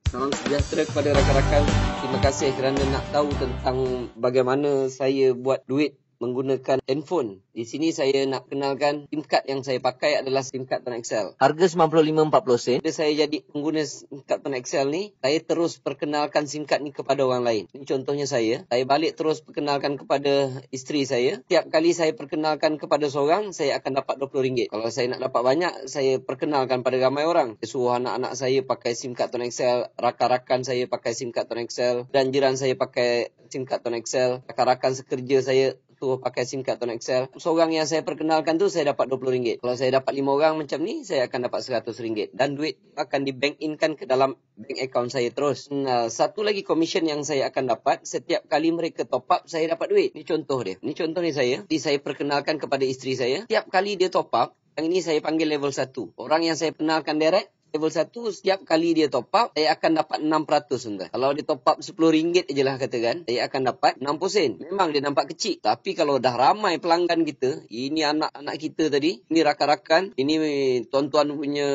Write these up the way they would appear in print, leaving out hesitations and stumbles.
Salam sejahtera kepada rakan-rakan. Terima kasih kerana nak tahu tentang bagaimana saya buat duit menggunakan handphone. Di sini saya nak kenalkan SIM card yang saya pakai adalah SIM card Ton XL. Harga 95-40 sen. Bila saya jadi pengguna SIM card Ton XL ni, saya terus perkenalkan SIM card ni kepada orang lain. Ini contohnya saya balik terus perkenalkan kepada isteri saya. Tiap kali saya perkenalkan kepada seorang, saya akan dapat RM20. Kalau saya nak dapat banyak, saya perkenalkan pada ramai orang. Saya suruh anak-anak saya pakai SIM card Ton XL, rakan-rakan saya pakai SIM card Ton XL, dan jiran saya pakai SIM card Ton XL, rakan-rakan sekerja saya tu pakai SIM card Ton XL. Seorang yang saya perkenalkan tu saya dapat RM20. Kalau saya dapat 5 orang macam ni, saya akan dapat RM100 dan duit akan di bank in-kan ke dalam bank account saya terus. Satu lagi commission yang saya akan dapat setiap kali mereka top up, saya dapat duit. Ni contoh dia. Ni contoh ni saya. Jadi saya perkenalkan kepada isteri saya. Setiap kali dia top up, yang ini saya panggil level 1. Orang yang saya kenalkan direct level 1, setiap kali dia top up, saya akan dapat 6%. Tuan. Kalau dia top up RM10 je lah katakan, saya akan dapat 60 sen. Memang dia nampak kecil. Tapi kalau dah ramai pelanggan kita, ini anak-anak kita tadi, ini rakan-rakan, ini tuan-tuan punya,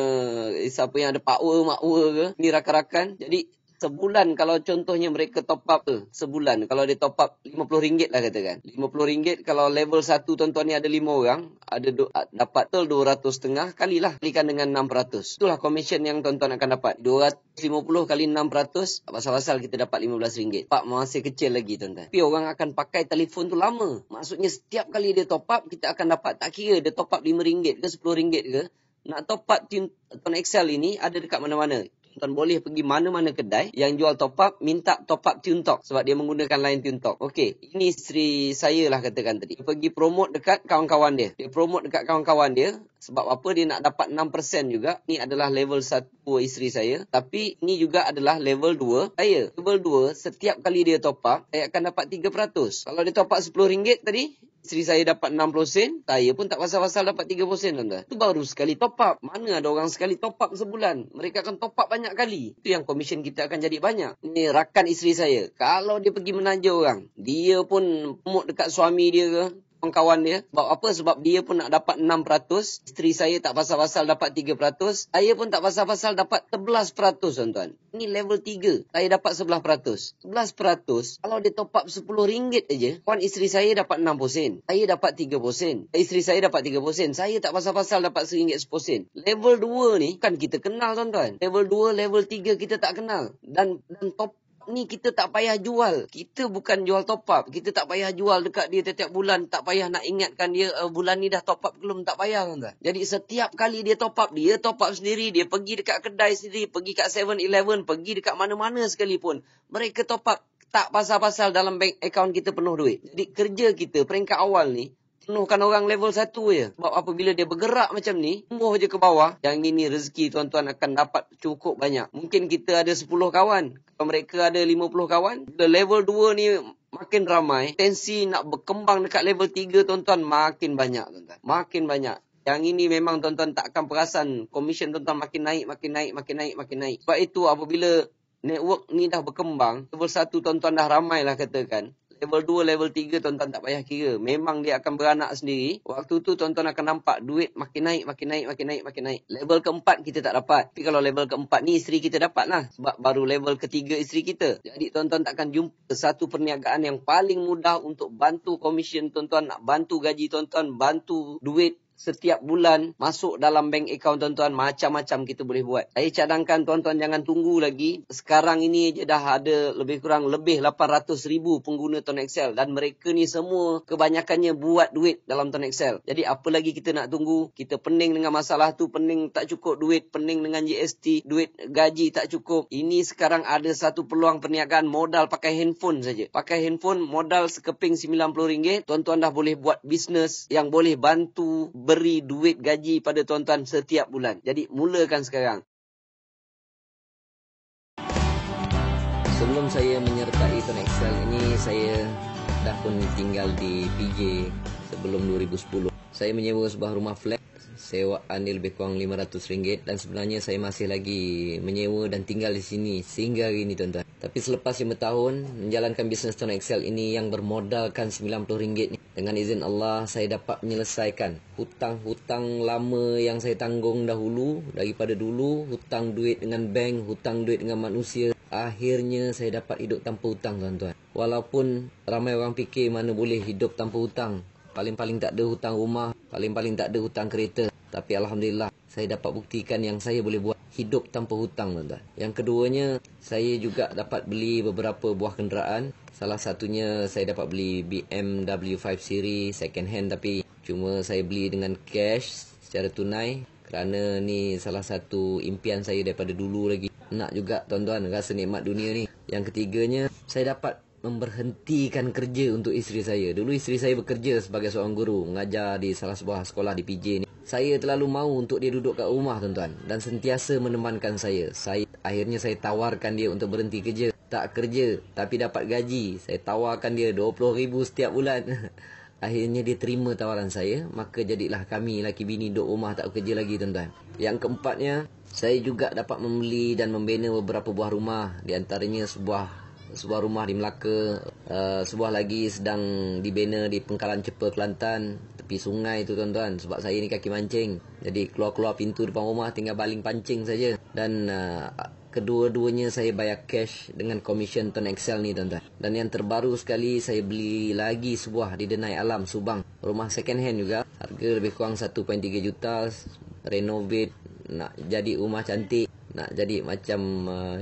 siapa yang ada power, makwa ke, ini rakan-rakan. Jadi, sebulan kalau contohnya mereka top up sebulan, kalau dia top up RM50 lah katakan. RM50 kalau level 1 tuan-tuan ni ada 5 orang, ada dapat 200 setengah kalilah, kalikan dengan 6%. Itulah commission yang tuan-tuan akan dapat. 250 kali 6%, pasal-pasal kita dapat RM15. Pak masih kecil lagi tuan-tuan. Tapi orang akan pakai telefon tu lama. Maksudnya setiap kali dia top up, kita akan dapat, tak kira dia top up RM5 ke RM10 ke, nak top up Ton XL ini ada dekat mana-mana. Tuan boleh pergi mana-mana kedai yang jual top up, minta top up TuneTalk sebab dia menggunakan line TuneTalk. Okey, ini isteri saya lah katakan tadi. Dia pergi promote dekat kawan-kawan dia. Dia promote dekat kawan-kawan dia sebab apa, dia nak dapat 6% juga. Ini adalah level 1 isteri saya. Tapi ini juga adalah level 2 saya. Level 2, setiap kali dia top up, saya akan dapat 3%. Kalau dia top up RM10 tadi, isteri saya dapat 60 sen, saya pun tak pasal-pasal dapat 30 sen tuan-tuan. Itu baru sekali top up. Mana ada orang sekali top up sebulan. Mereka akan top up banyak kali. Itu yang komisen kita akan jadi banyak. Ini rakan isteri saya. Kalau dia pergi menaja orang, dia pun promote dekat suami dia ke, kawan dia. Sebab apa? Sebab dia pun nak dapat 6%. Isteri saya tak pasal-pasal dapat 3%. Saya pun tak pasal-pasal dapat 11%, tuan-tuan. Ini level 3. Saya dapat 11%. 11%, kalau dia top up RM10 aja, kawan isteri saya dapat 60 sen. Saya dapat 30 sen. Isteri saya dapat 30 sen. Saya tak pasal-pasal dapat RM1 10 sen. Level 2 ni kan kita kenal, tuan-tuan. Level 2, level 3 kita tak kenal. Dan top ni kita tak payah jual. Kita bukan jual top up. Kita tak payah jual dekat dia setiap bulan. Tak payah nak ingatkan dia bulan ni dah top up belum. Tak payah tuan-tuan. Jadi setiap kali dia top up sendiri. Dia pergi dekat kedai sendiri, pergi kat 7-Eleven, pergi dekat mana-mana sekalipun. Mereka top up. Tak pasal-pasal dalam bank account kita penuh duit. Jadi kerja kita peringkat awal ni, penuhkan orang level 1 je. Sebab apabila dia bergerak macam ni, tumbuh je ke bawah, yang ini rezeki tuan-tuan akan dapat cukup banyak. Mungkin kita ada 10 kawan. Kalau mereka ada 50 kawan, level 2 ni makin ramai. Tensi nak berkembang dekat level 3 tuan-tuan makin banyak tuan-tuan. Makin banyak. Yang ini memang tuan-tuan tak akan perasan. Komisen tuan-tuan makin naik. Sebab itu apabila network ni dah berkembang, level 1 tuan-tuan dah ramai lah katakan. Level 2, level 3 tuan-tuan tak payah kira. Memang dia akan beranak sendiri. Waktu tu tuan-tuan akan nampak duit makin naik. Level keempat kita tak dapat. Tapi kalau level keempat ni isteri kita dapat lah. Sebab baru level ketiga isteri kita. Jadi tuan-tuan takkan jumpa satu perniagaan yang paling mudah untuk bantu komisen tuan-tuan, nak bantu gaji tuan-tuan, bantu duit setiap bulan masuk dalam bank account tuan-tuan. Macam-macam kita boleh buat. Saya cadangkan tuan-tuan jangan tunggu lagi. Sekarang ini je dah ada lebih 800,000 pengguna Ton XL. Dan mereka ni semua kebanyakannya buat duit dalam Ton XL. Jadi apa lagi kita nak tunggu? Kita pening dengan masalah tu. Pening tak cukup duit. Pening dengan GST. Duit gaji tak cukup. Ini sekarang ada satu peluang perniagaan modal pakai handphone saja. Pakai handphone modal sekeping RM90. Tuan-tuan dah boleh buat bisnes yang boleh bantu beri duit gaji pada tuan-tuan setiap bulan. Jadi mulakan sekarang. Sebelum saya menyertai Ton XL ini, saya dah pun tinggal di PJ sebelum 2010. Saya menyewa sebuah rumah flat. Sewaan dia lebih kurang RM500 dan sebenarnya saya masih lagi menyewa dan tinggal di sini sehingga hari ini tuan-tuan. Tapi selepas 5 tahun menjalankan bisnes Ton XL ini yang bermodalkan RM90 ni, Dengan izin Allah, saya dapat menyelesaikan hutang-hutang lama yang saya tanggung dahulu. Daripada dulu, hutang duit dengan bank, hutang duit dengan manusia. Akhirnya saya dapat hidup tanpa hutang, tuan-tuan. Walaupun ramai orang fikir mana boleh hidup tanpa hutang. Paling-paling tak ada hutang rumah, paling-paling tak ada hutang kereta. Tapi Alhamdulillah, saya dapat buktikan yang saya boleh buat hidup tanpa hutang, tuan-tuan. Yang keduanya, saya juga dapat beli beberapa buah kenderaan. Salah satunya saya dapat beli BMW 5 Series second hand, tapi cuma saya beli dengan cash secara tunai. Kerana ni salah satu impian saya daripada dulu lagi. Nak juga, tuan-tuan, rasa nikmat dunia ni. Yang ketiganya, saya dapat memberhentikan kerja untuk isteri saya. Dulu isteri saya bekerja sebagai seorang guru, mengajar di salah sebuah sekolah di PJ ni. Saya terlalu mahu untuk dia duduk kat rumah, tuan-tuan, dan sentiasa menemankan saya. Akhirnya saya tawarkan dia untuk berhenti kerja. Tak kerja tapi dapat gaji. Saya tawarkan dia 20,000 setiap bulan. Akhirnya dia terima tawaran saya. Maka jadilah kami laki bini duduk rumah tak bekerja lagi, tuan-tuan. Yang keempatnya, saya juga dapat membeli dan membina beberapa buah rumah. Di antaranya sebuah rumah di Melaka, sebuah lagi sedang dibina di Pengkalan Cepa, Kelantan, tepi sungai tu, tuan-tuan. Sebab saya ni kaki mancing, jadi keluar-keluar pintu depan rumah tinggal baling pancing saja. Dan kedua-duanya saya bayar cash dengan komisen Ton Excel ni, tuan-tuan. Dan yang terbaru sekali, saya beli lagi sebuah di Denai Alam, Subang. Rumah second hand juga, harga lebih kurang 1.3 juta. Renovate, nak jadi rumah cantik, nak jadi macam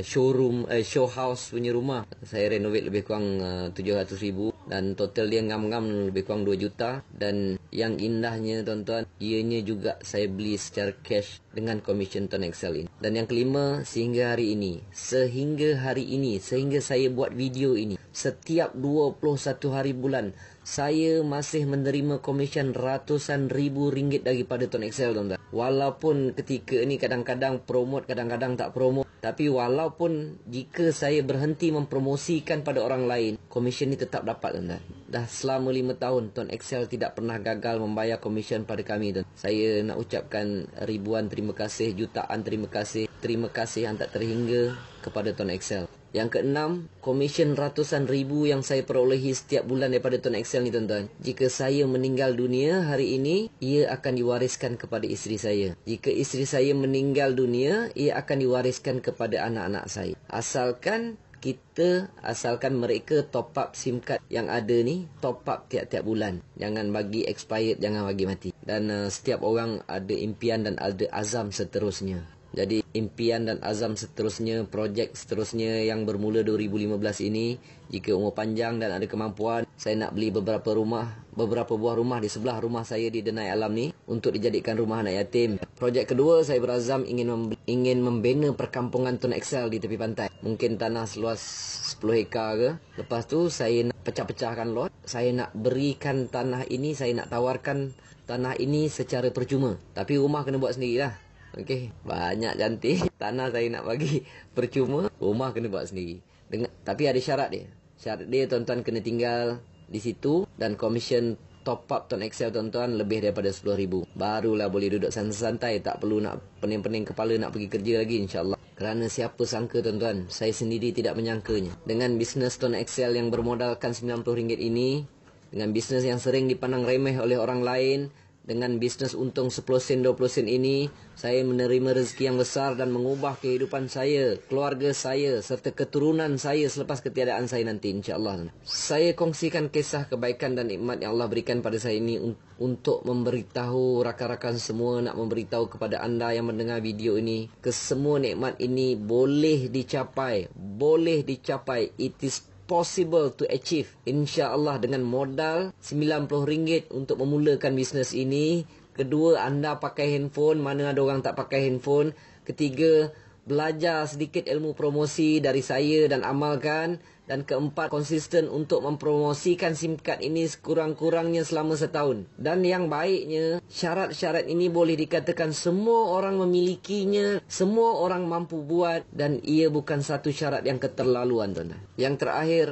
showroom, show house punya rumah. Saya renovate lebih kurang 700,000. Dan total dia ngam-ngam lebih kurang 2 juta. Dan yang indahnya, tuan-tuan, ianya juga saya beli secara cash dengan komisen Ton Excel ini. Dan yang kelima, sehingga saya buat video ini, setiap 21 hari bulan, saya masih menerima komisen ratusan ribu ringgit daripada Ton Excel, tuan-tuan. Walaupun ketika ni kadang-kadang promote, kadang-kadang tak promote. Tapi walaupun jika saya berhenti mempromosikan pada orang lain, komisen ni tetap dapat, tuan-tuan. Dah selama 5 tahun, Ton Excel tidak pernah gagal membayar komisen pada kami, tuan. Saya nak ucapkan ribuan terima kasih, jutaan terima kasih. Terima kasih yang tak terhingga kepada Ton Excel. Yang keenam, komisen ratusan ribu yang saya perolehi setiap bulan daripada Ton Excel ni, tuan-tuan. Jika saya meninggal dunia hari ini, ia akan diwariskan kepada isteri saya. Jika isteri saya meninggal dunia, ia akan diwariskan kepada anak-anak saya. Asalkan mereka top up SIM card yang ada ni, top up tiap-tiap bulan. Jangan bagi expired, jangan bagi mati. Dan setiap orang ada impian dan ada azam seterusnya. Jadi impian dan azam seterusnya, projek seterusnya yang bermula 2015 ini, jika umur panjang dan ada kemampuan, saya nak beli beberapa buah rumah di sebelah rumah saya di Denai Alam ni untuk dijadikan rumah anak yatim. Projek kedua, saya berazam ingin membina perkampungan Ton Excel di tepi pantai. Mungkin tanah seluas 10 hektar ke. Lepas tu saya nak pecah-pecahkan lot. Saya nak berikan tanah ini, saya nak tawarkan tanah ini secara percuma. Tapi rumah kena buat sendirilah. Okey, banyak cantik. Tanah saya nak bagi percuma, rumah kena buat sendiri. Tapi ada syarat dia. Syarat dia, tuan-tuan, kena tinggal di situ dan komisen top up Ton Excel, tuan-tuan, lebih daripada 10,000. Barulah boleh duduk santai-santai, tak perlu nak pening-pening kepala nak pergi kerja lagi, insya-Allah. Kerana siapa sangka, tuan-tuan, saya sendiri tidak menyangkanya. Dengan bisnes Ton Excel yang bermodalkan RM90 ini, dengan bisnes yang sering dipandang remeh oleh orang lain, dengan bisnes untung 10 sen 20 sen ini, saya menerima rezeki yang besar dan mengubah kehidupan saya, keluarga saya serta keturunan saya selepas ketiadaan saya nanti, insya-Allah. Saya kongsikan kisah kebaikan dan nikmat yang Allah berikan pada saya ini untuk memberitahu rakan-rakan semua, nak memberitahu kepada anda yang mendengar video ini, kesemua nikmat ini boleh dicapai. It is possible to achieve, insya-Allah, dengan modal RM90 untuk memulakan bisnes ini. Kedua, anda pakai handphone, mana ada orang tak pakai handphone. Ketiga, belajar sedikit ilmu promosi dari saya dan amalkan. Dan keempat, konsisten untuk mempromosikan SIM card ini sekurang-kurangnya selama setahun. Dan yang baiknya, syarat-syarat ini boleh dikatakan semua orang memilikinya, semua orang mampu buat, dan ia bukan satu syarat yang keterlaluan, tuan-tuan. Yang terakhir,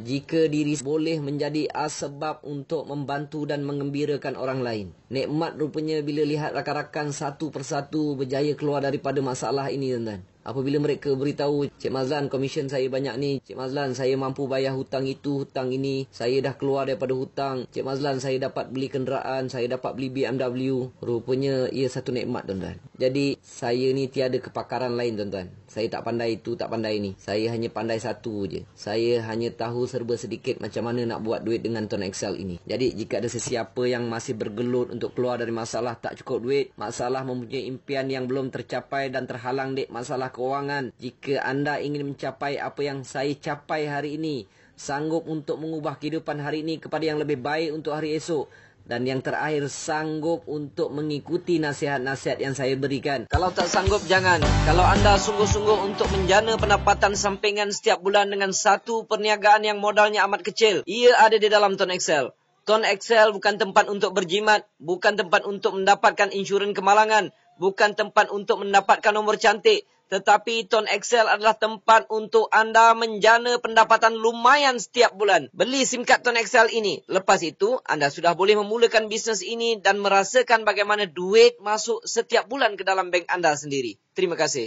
jika diri boleh menjadi asbab untuk membantu dan mengembirakan orang lain. Nikmat rupanya bila lihat rakan-rakan satu persatu berjaya keluar daripada masalah ini, tuan-tuan. Apabila mereka beritahu, Cik Mazlan, komisen saya banyak ni. Cik Mazlan, saya mampu bayar hutang itu, hutang ini. Saya dah keluar daripada hutang. Cik Mazlan, saya dapat beli kenderaan. Saya dapat beli BMW. Rupanya ia satu nikmat, tuan-tuan. Jadi, saya ni tiada kepakaran lain, tuan-tuan. Saya tak pandai itu, tak pandai ni. Saya hanya pandai satu je. Saya hanya tahu serba sedikit macam mana nak buat duit dengan Tuan Excel ini. Jadi, jika ada sesiapa yang masih bergelut untuk keluar dari masalah tak cukup duit, masalah mempunyai impian yang belum tercapai dan terhalang dek masalah kewangan. Jika anda ingin mencapai apa yang saya capai hari ini, sanggup untuk mengubah kehidupan hari ini kepada yang lebih baik untuk hari esok, dan yang terakhir, sanggup untuk mengikuti nasihat-nasihat yang saya berikan. Kalau tak sanggup, jangan. Kalau anda sungguh-sungguh untuk menjana pendapatan sampingan setiap bulan dengan satu perniagaan yang modalnya amat kecil, ia ada di dalam Tuan Excel. Tuan Excel bukan tempat untuk berjimat, bukan tempat untuk mendapatkan insurans kemalangan, bukan tempat untuk mendapatkan nombor cantik. Tetapi Tuan Excel adalah tempat untuk anda menjana pendapatan lumayan setiap bulan. Beli SIM card Tuan Excel ini. Lepas itu, anda sudah boleh memulakan bisnes ini dan merasakan bagaimana duit masuk setiap bulan ke dalam bank anda sendiri. Terima kasih.